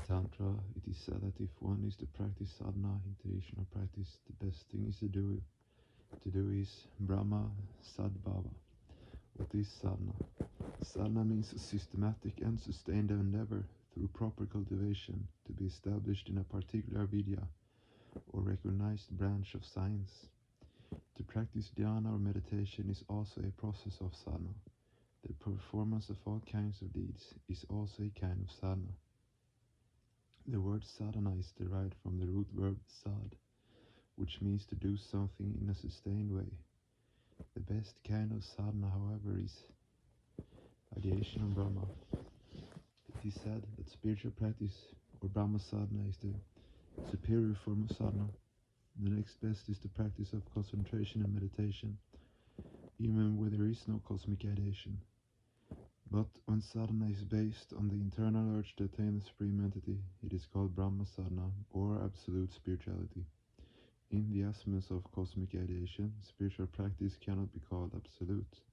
Tantra, it is said that if one is to practice sadhana in traditional practice, the best thing is to do is Brahma Sadbhava. What is sadhana? Sadhana means a systematic and sustained endeavor through proper cultivation to be established in a particular vidya or recognized branch of science. To practice dhyana or meditation is also a process of sadhana. The performance of all kinds of deeds is also a kind of sadhana. The word sadhana is derived from the root verb sad, which means to do something in a sustained way. The best kind of sadhana, however, is ideation on Brahma. It is said that spiritual practice or Brahma sadhana is the superior form of sadhana. The next best is the practice of concentration and meditation, even where there is no cosmic ideation. But when sadhana is based on the internal urge to attain the supreme entity, it is called Brahma sadhana or absolute spirituality. In the absence of cosmic ideation, spiritual practice cannot be called absolute.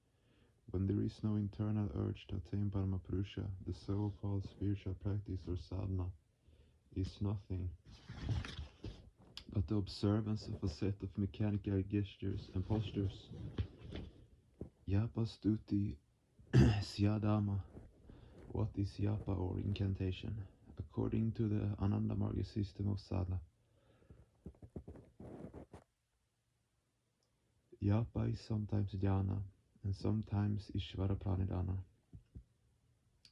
When there is no internal urge to attain Paramapurusha, the so-called spiritual practice or sadhana is nothing but the observance of a set of mechanical gestures and postures. Yapa stuti syadama. What is yapa or incantation? According to the Anandamarga system of sadhana, yapa is sometimes dhyana and sometimes Ishvara Pranidhana.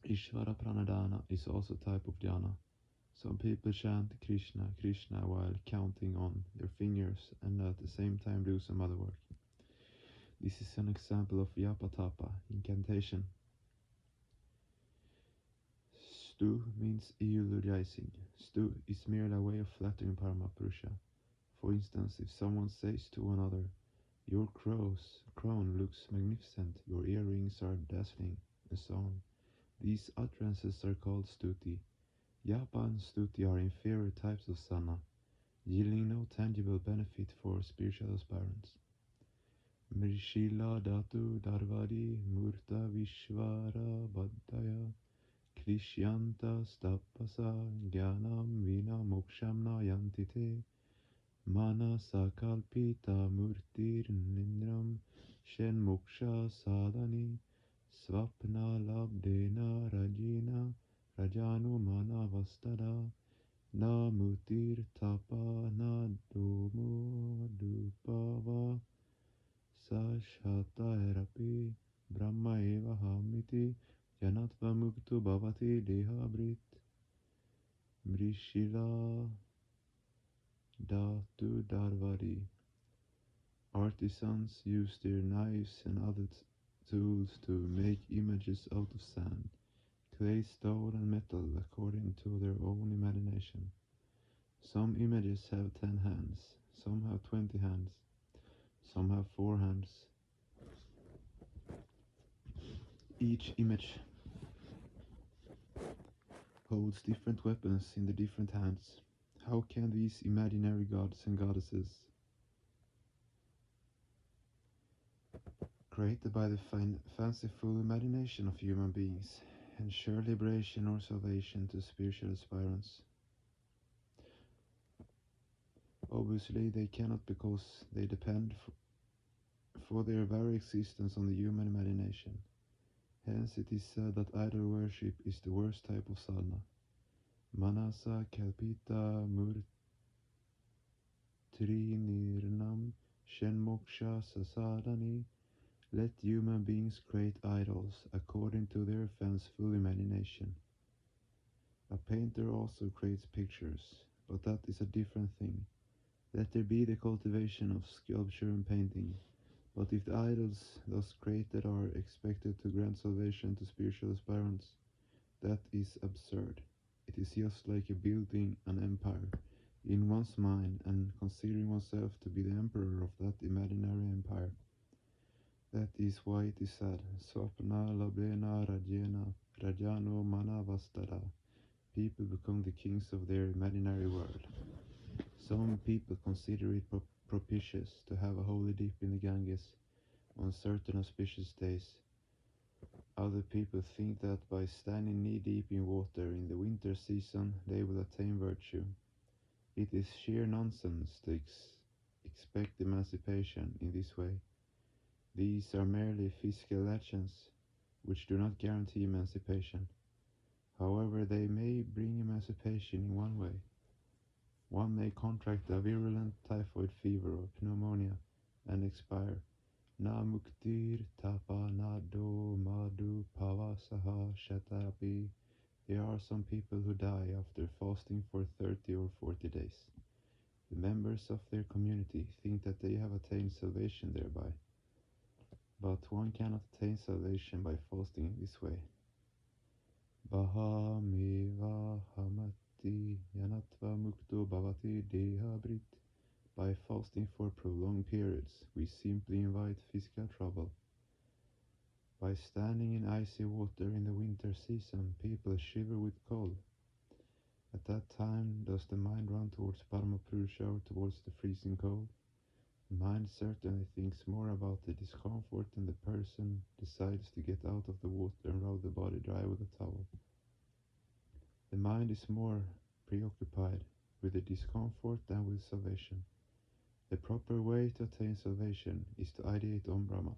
Ishvara Pranidhana is also a type of dhyana. Some people chant Krishna, Krishna while counting on their fingers and at the same time do some other work. This is an example of yapatapa, incantation. Stu means eulogizing. Stu is merely a way of flattering Paramapurusha. For instance, if someone says to another, "Your crown looks magnificent, your earrings are dazzling," and so on. These utterances are called stuti. Yapa and stuti are inferior types of sadhana, yielding no tangible benefit for spiritual aspirants. Mrishila Dhatu Dharvadi Murta Vishvara Baddhaya Krishyanta Stapasa Jnanam Vina Moksham Nayantite Manasa Kalpita Murtir Nindram Shen Moksha Sadhani Svapna Labdena Rajina Rajanu Manavastada Na Mutir Tapa Na Domo Dupava Sashataerapi Brahma Eva Hamiti Janatva Muktu Bhavati Dehabrit. Mrishila Dhatu Dharvadi. Artisans use their knives and other tools to make images out of sand, clay, stone and metal according to their own imagination. Some images have 10 hands, some have 20 hands, some have 4 hands. Each image holds different weapons in the different hands. How can these imaginary gods and goddesses, created by the fanciful imagination of human beings, ensure liberation or salvation to spiritual aspirants? Obviously they cannot, because they depend for their very existence on the human imagination. Hence it is said that idol worship is the worst type of sadhana. Manasa kalpita murtrinirnam shenmoksha sasadani. Let human beings create idols according to their fanciful imagination. A painter also creates pictures, but that is a different thing. Let there be the cultivation of sculpture and painting, but if the idols thus created are expected to grant salvation to spiritual aspirants, that is absurd. It is just like building an empire in one's mind and considering oneself to be the emperor of that imaginary empire. That is why it is said, Swapna Labena Rajena Rajano Manavastada. People become the kings of their imaginary world. Some people consider it propitious to have a holy dip in the Ganges on certain auspicious days. Other people think that by standing knee-deep in water in the winter season they will attain virtue. It is sheer nonsense to expect emancipation in this way. These are merely physical legends, which do not guarantee emancipation. However, they may bring emancipation in one way. One may contract a virulent typhoid fever or pneumonia and expire. Na muktir tapa na do madu pavasaha shatarapi. There are some people who die after fasting for 30 or 40 days. The members of their community think that they have attained salvation thereby. But one cannot attain salvation by fasting in this way. Bahameva hamati yanatva mukto bhavati dehabrit. By fasting for prolonged periods, we simply invite physical trouble. By standing in icy water in the winter season, people shiver with cold. At that time, does the mind run towards Paramapurusha or towards the freezing cold? The mind certainly thinks more about the discomfort than the person decides to get out of the water and rub the body dry with a towel. The mind is more preoccupied with the discomfort than with salvation. The proper way to attain salvation is to ideate on Brahma.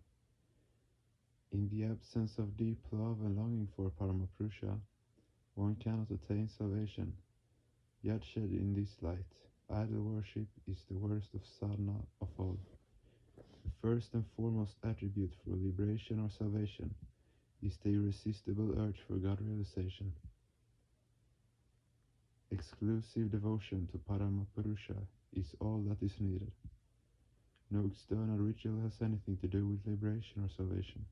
In the absence of deep love and longing for Paramapurusha, one cannot attain salvation. Judged in this light, idol worship is the worst of sadhana of all. The first and foremost attribute for liberation or salvation is the irresistible urge for God realization. Exclusive devotion to Paramapurusha is all that is needed. No external ritual has anything to do with liberation or salvation.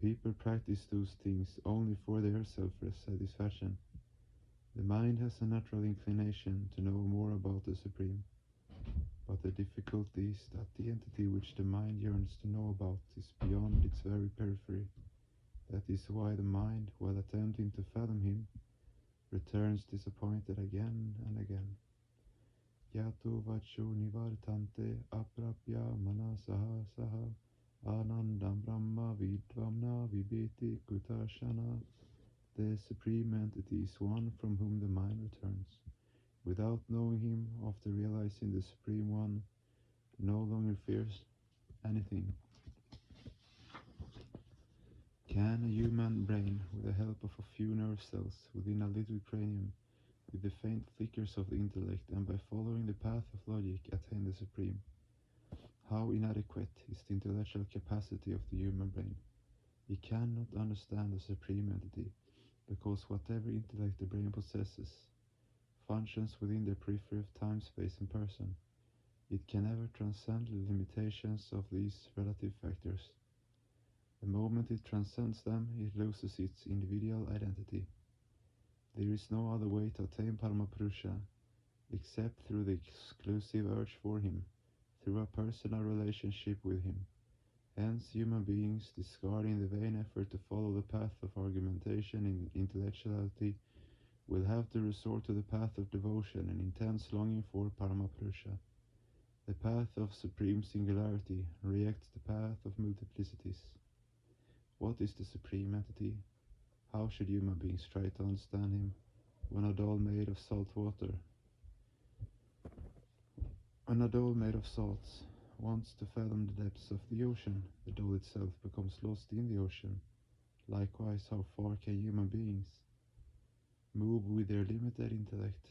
People practice those things only for their self-satisfaction. The mind has a natural inclination to know more about the Supreme, but the difficulty is that the entity which the mind yearns to know about is beyond its very periphery. That is why the mind, while attempting to fathom him, returns disappointed again and again. Yato vacho nivartante aprapya manasaha saha anandam brahma vidvamna vibeti kutashana. The Supreme Entity is one from whom the mind returns. Without knowing him, after realizing the Supreme One, no longer fears anything. Can a human brain, with the help of a few nerve cells within a little cranium, with the faint flickers of the intellect, and by following the path of logic, attain the Supreme? How inadequate is the intellectual capacity of the human brain! It cannot understand the Supreme Entity, because whatever intellect the brain possesses functions within the periphery of time, space, and person. It can never transcend the limitations of these relative factors. The moment it transcends them, it loses its individual identity. There is no other way to attain Paramapurusha except through the exclusive urge for him, through a personal relationship with him. Hence, human beings, discarding the vain effort to follow the path of argumentation and intellectuality, will have to resort to the path of devotion and intense longing for Paramapurusha. The path of supreme singularity rejects the path of multiplicities. What is the Supreme Entity? How should human beings try to understand him when a doll made of salt water? When a doll made of salts wants to fathom the depths of the ocean, the doll itself becomes lost in the ocean. Likewise, how far can human beings move with their limited intellect?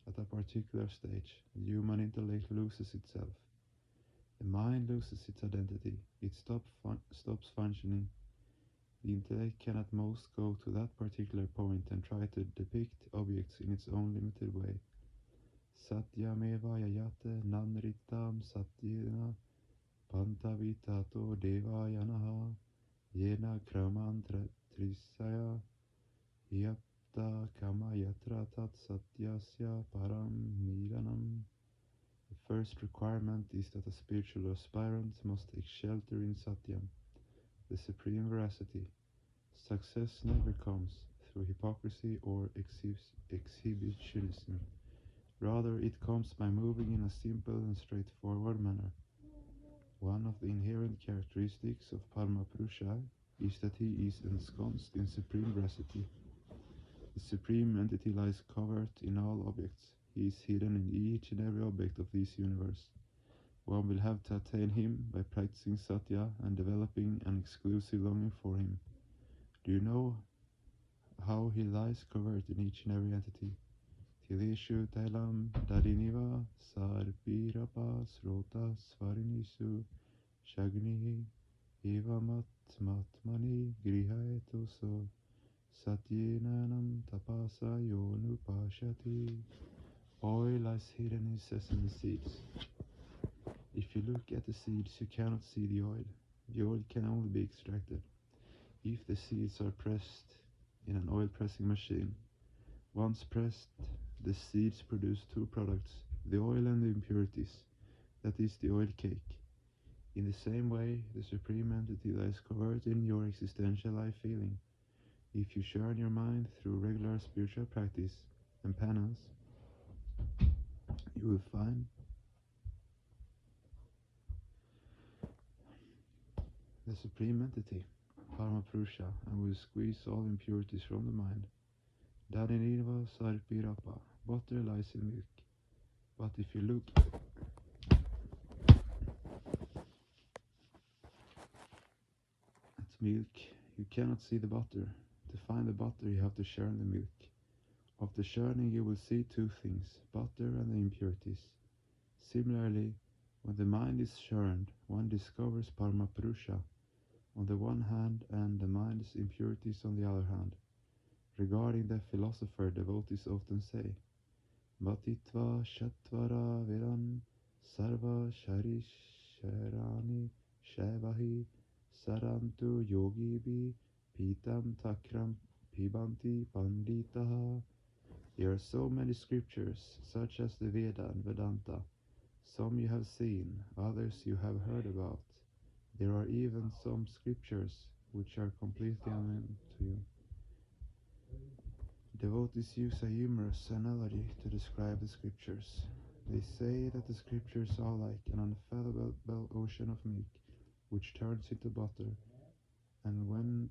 At a particular stage, the human intellect loses itself. The mind loses its identity. It stops functioning. The intellect can at most go to that particular point and try to depict objects in its own limited way. Satyameva yayate nanritam satyena pantavitato devayanaha yena kramantra trisaya yapta kama yatra tat satyasya param niranam. The first requirement is that a spiritual aspirant must take shelter in Satyam, the supreme veracity. Success never comes through hypocrisy or exhibitionism. Rather, it comes by moving in a simple and straightforward manner. One of the inherent characteristics of Paramapurusha is that he is ensconced in supreme veracity. The supreme entity lies covered in all objects. He is hidden in each and every object of this universe. One will have to attain him by practicing Satya and developing an exclusive longing for him. Do you know how he lies covered in each and every entity? Tilishu Tailam Dariniva Sarpirapa Srota Svarinisu Shagni Ivamatmatmani Grihaetoso Satyenanam Tapasa Yonupashati. Oil lies hidden in sesame seeds. If you look at the seeds, you cannot see the oil. The oil can only be extracted if the seeds are pressed in an oil pressing machine. Once pressed, the seeds produce two products, the oil and the impurities, that is the oil cake. In the same way, the Supreme Entity lies covered in your existential life feeling. If you churn your mind through regular spiritual practice and penance, you will find the Supreme Entity, Paramapurusha, and will squeeze all impurities from the mind. Dharinirva Sarpirapa, butter lies in milk. But if you look at milk, you cannot see the butter. To find the butter, you have to churn the milk. After churning, you will see two things, butter and the impurities. Similarly, when the mind is churned, one discovers Paramapurusha on the one hand and the mind's impurities on the other hand. Regarding the philosopher, devotees often say, Bhatitva Shatvara Viran Sarva Shari Sharani Shavahi Sarantu Yogibi Pitam Takram Pibanti Panditaha. There are so many scriptures, such as the Veda and Vedanta. Some you have seen, others you have heard about. There are even some scriptures which are completely unknown to you. Devotees use a humorous analogy to describe the scriptures. They say that the scriptures are like an unfathomable ocean of milk, which turns into butter, and when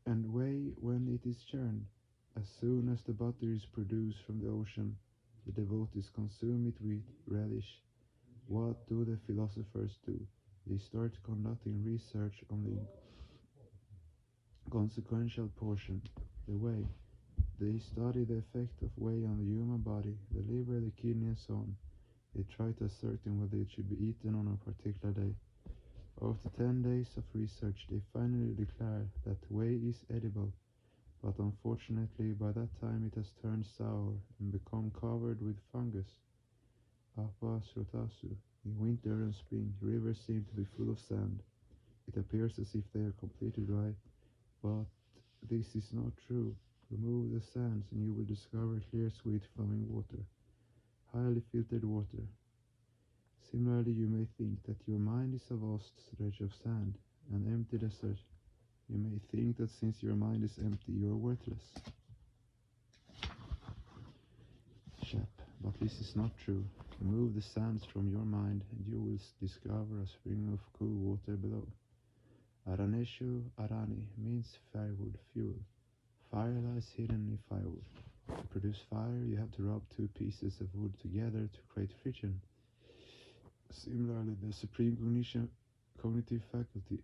it is churned, as soon as the butter is produced from the ocean, the devotees consume it with relish. What do the philosophers do? They start conducting research on the consequential portion, the whey. They study the effect of whey on the human body, the liver, the kidney, and so on. They try to ascertain whether it should be eaten on a particular day. After 10 days of research, they finally declare that whey is edible, but unfortunately by that time it has turned sour and become covered with fungus. Apa Srotasu. In winter and spring, rivers seem to be full of sand. It appears as if they are completely dry, but this is not true. Remove the sands and you will discover clear, sweet, flowing water, highly filtered water. Similarly, you may think that your mind is a vast stretch of sand, an empty desert. You may think that since your mind is empty, you are worthless. Chap, but this is not true. Remove the sands from your mind and you will discover a spring of cool water below. Araneshu Arani means firewood, fuel. Fire lies hidden in firewood. To produce fire, you have to rub two pieces of wood together to create friction. Similarly, the supreme cognitive faculty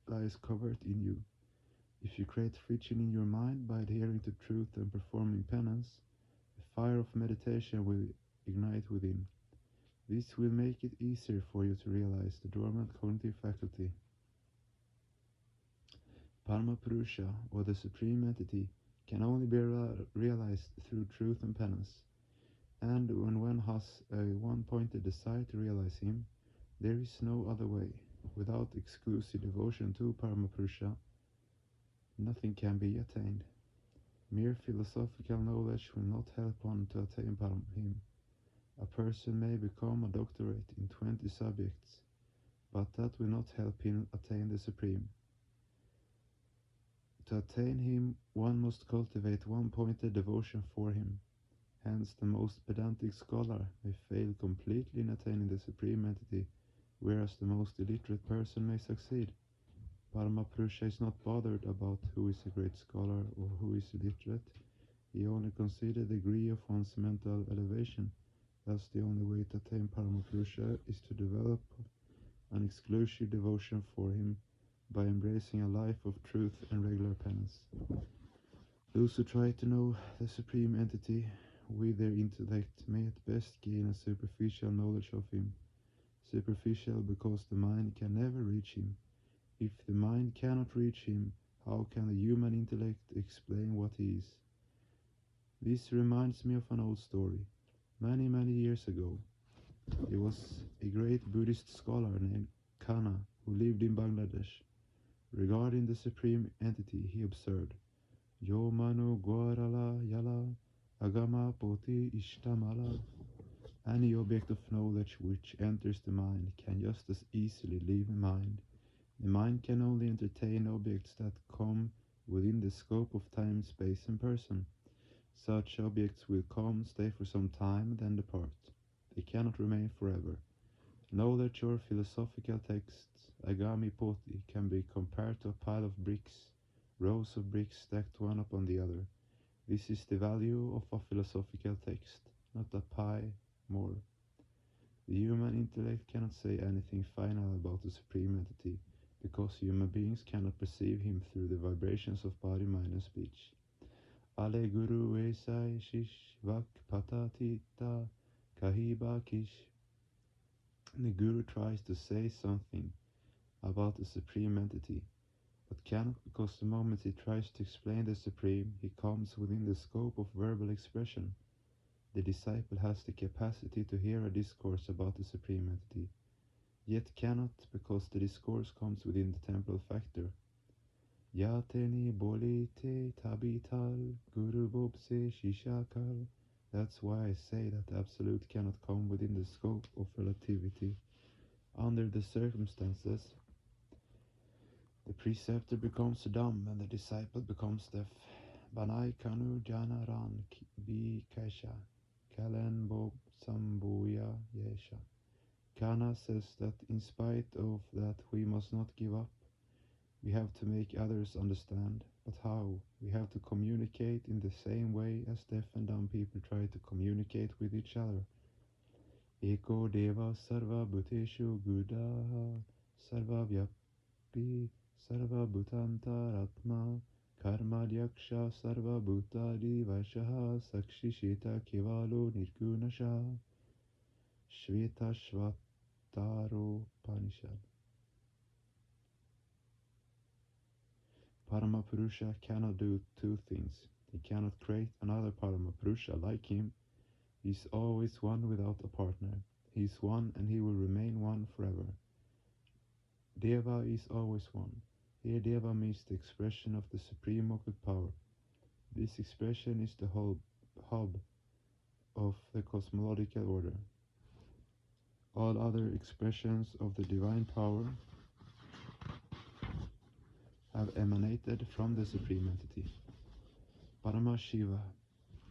lies covered in you. If you create friction in your mind by adhering to truth and performing penance, the fire of meditation will ignite within. This will make it easier for you to realize the dormant cognitive faculty. Paramapurusha, or the Supreme Entity, can only be realized through truth and penance. And when one has a one-pointed desire to realize him, there is no other way. Without exclusive devotion to Paramapurusha, nothing can be attained. Mere philosophical knowledge will not help one to attain him. A person may become a doctorate in 20 subjects, but that will not help him attain the Supreme. To attain him, one must cultivate one-pointed devotion for him. Hence, the most pedantic scholar may fail completely in attaining the Supreme Entity, whereas the most illiterate person may succeed. Paramapurusha is not bothered about who is a great scholar or who is illiterate. He only considers the degree of one's mental elevation. Thus, the only way to attain Paramapurusha is to develop an exclusive devotion for him by embracing a life of truth and regular penance. Those who try to know the Supreme Entity with their intellect may at best gain a superficial knowledge of him. Superficial because the mind can never reach him. If the mind cannot reach him, how can the human intellect explain what he is? This reminds me of an old story. Many years ago, there was a great Buddhist scholar named Kana who lived in Bangladesh. Regarding the Supreme Entity, he observed, Yo manu guarala yala agama poti ishtamala. Any object of knowledge which enters the mind can just as easily leave the mind. The mind can only entertain objects that come within the scope of time, space, and person. Such objects will come, stay for some time, then depart. They cannot remain forever. Knowledge or philosophical texts, agami poti, can be compared to a pile of bricks, rows of bricks stacked one upon the other. This is the value of a philosophical text, not a pie more. The human intellect cannot say anything final about the Supreme Entity, because human beings cannot perceive him through the vibrations of body, mind, and speech. Ale guru esai shish vak patatita kahiba kish. The guru tries to say something about the Supreme Entity, but cannot, because the moment he tries to explain the Supreme, he comes within the scope of verbal expression. The disciple has the capacity to hear a discourse about the Supreme Entity, yet cannot, because the discourse comes within the temporal factor. Yateni bolite tabital guru bobse shishakal. That's why I say that the Absolute cannot come within the scope of relativity. Under the circumstances, the preceptor becomes dumb and the disciple becomes deaf. Banai kanu janaran bi kaisha kalen bob sambuya yesha. Kana says that in spite of that we must not give up. We have to make others understand, but how? We have to communicate in the same way as deaf and dumb people try to communicate with each other. Eko deva sarva bhuteshu gudaha sarva vyapi sarva bhutantaratma karma yaksha sarva bhutadi vaishaha sakshishita kevalo nirgunasha. Shveta Shvataro Panishad. Paramapurusha cannot do two things. He cannot create another Paramapurusha like him. He is always one without a partner. He is one and he will remain one forever. Deva is always one. Here Deva means the expression of the supreme occult power. This expression is the whole hub of the cosmological order. All other expressions of the divine power have emanated from the Supreme Entity. Paramashiva.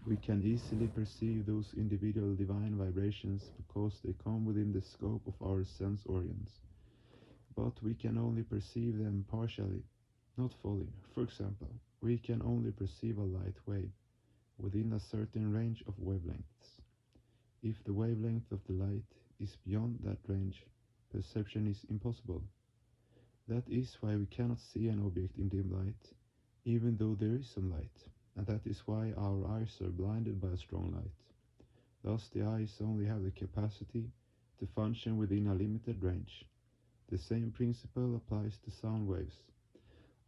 We can easily perceive those individual divine vibrations because they come within the scope of our sense organs. But we can only perceive them partially, not fully. For example, we can only perceive a light wave within a certain range of wavelengths. If the wavelength of the light is beyond that range, perception is impossible. That is why we cannot see an object in dim light, even though there is some light, and that is why our eyes are blinded by a strong light. Thus the eyes only have the capacity to function within a limited range. The same principle applies to sound waves.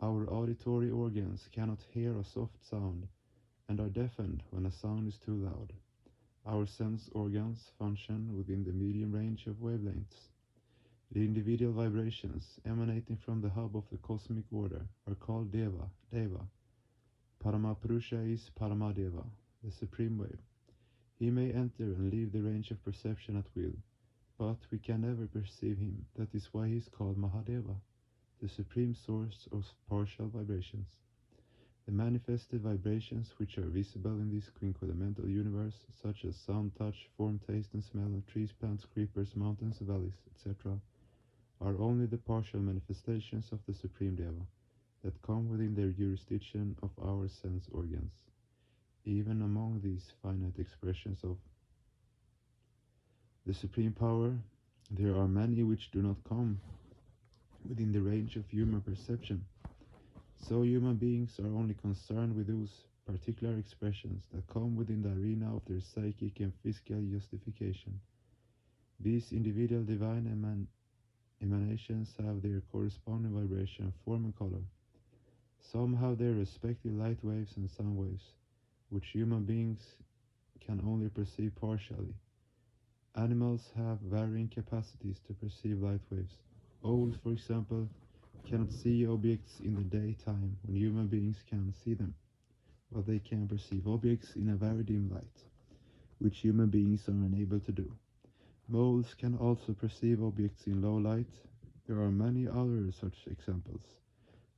Our auditory organs cannot hear a soft sound and are deafened when a sound is too loud. Our sense organs function within the medium range of wavelengths. The individual vibrations emanating from the hub of the cosmic order are called Deva. Paramapurusha is Paramadeva, the supreme wave. He may enter and leave the range of perception at will, but we can never perceive him. That is why he is called Mahadeva, the supreme source of partial vibrations. The manifested vibrations which are visible in this quinquelemental universe, such as sound, touch, form, taste, and smell, trees, plants, creepers, mountains, valleys, etc., are only the partial manifestations of the Supreme Deva that come within their jurisdiction of our sense organs. Even among these finite expressions of the Supreme Power, there are many which do not come within the range of human perception. So human beings are only concerned with those particular expressions that come within the arena of their psychic and physical justification. These individual divine emanations have their corresponding vibration, form and color. Some have their respective light waves and sound waves, which human beings can only perceive partially. Animals have varying capacities to perceive light waves. Owls, for example, cannot see objects in the daytime when human beings can see them, but they can perceive objects in a very dim light, which human beings are unable to do. Moles can also perceive objects in low light. There are many other such examples.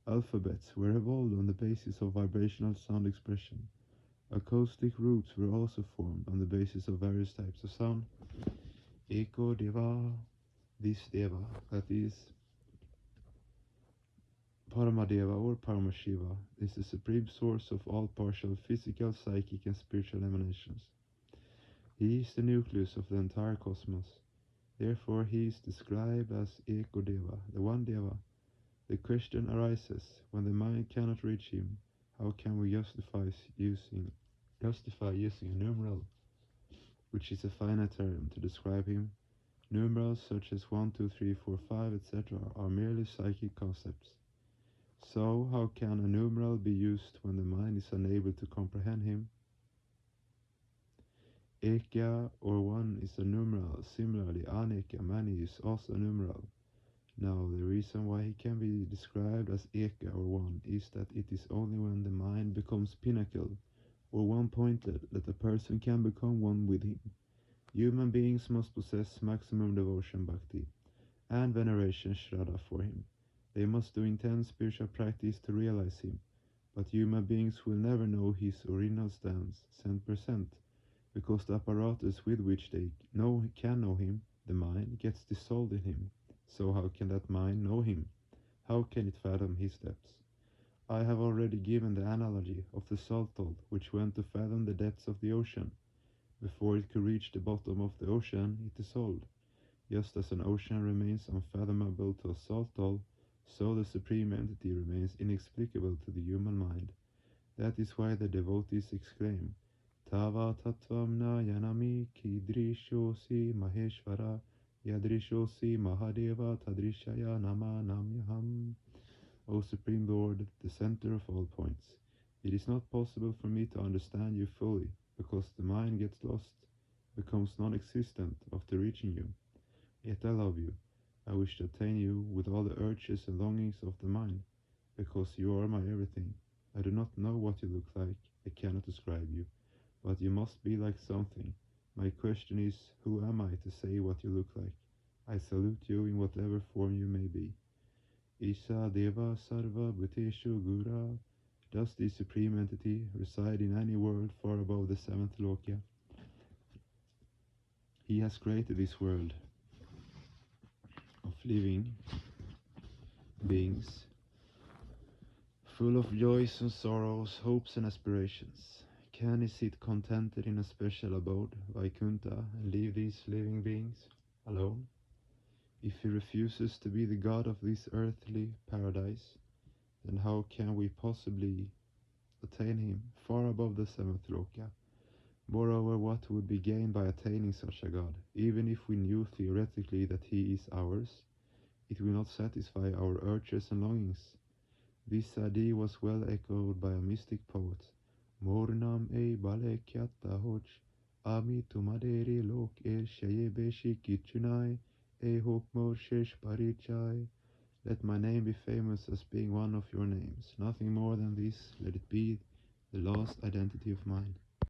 Alphabets were evolved on the basis of vibrational sound expression. Acoustic roots were also formed on the basis of various types of sound. Eko Deva, this Deva, that is Paramadeva or Paramashiva, is the supreme source of all partial physical, psychic and spiritual emanations. He is the nucleus of the entire cosmos. Therefore he is described as Eko Deva, the one Deva. The question arises, when the mind cannot reach him, how can we justify using a numeral, which is a finite term, to describe him? Numerals such as 1, 2, 3, 4, 5, etc. are merely psychic concepts. So, how can a numeral be used when the mind is unable to comprehend him? Eka, or one, is a numeral. Similarly, aneka, many, is also a numeral. Now, the reason why he can be described as Eka, or one, is that it is only when the mind becomes pinnacle, or one-pointed, that a person can become one with him. Human beings must possess maximum devotion, bhakti, and veneration, shraddha, for him. They must do intense spiritual practice to realize him, but human beings will never know his original stance, cent percent, because the apparatus with which they can know him, the mind, gets dissolved in him. So how can that mind know him? How can it fathom his depths? I have already given the analogy of the salttoll, which went to fathom the depths of the ocean. Before it could reach the bottom of the ocean, it dissolved. Just as an ocean remains unfathomable to a salttoll, so the Supreme Entity remains inexplicable to the human mind. That is why the devotees exclaim, Tava tattvam na yanami kidrishosi maheshvara yadrishosi mahadeva tadrishaya nama namyaham. O Supreme Lord, the center of all points, it is not possible for me to understand you fully, because the mind gets lost, becomes non-existent after reaching you. Yet I love you. I wish to attain you with all the urges and longings of the mind, because you are my everything. I do not know what you look like, I cannot describe you, but you must be like something. My question is, who am I to say what you look like? I salute you in whatever form you may be. Isha Deva Sarva Bhuteshu Gura. Does the Supreme Entity reside in any world far above the seventh Lokya? He has created this world of living beings, full of joys and sorrows, hopes and aspirations. Can he sit contented in a special abode, Vaikuntha, and leave these living beings alone? If he refuses to be the god of this earthly paradise, then how can we possibly attain him far above the seventh Lokya? Moreover, what would be gained by attaining such a god? Even if we knew theoretically that he is ours, it will not satisfy our urges and longings. This idea was well echoed by a mystic poet. Mornam e bale kyatta hoch, ami tumadere lok er shaye beshi kichunai, e hok mor shesh parichai. Let my name be famous as being one of your names. Nothing more than this, let it be the last identity of mine.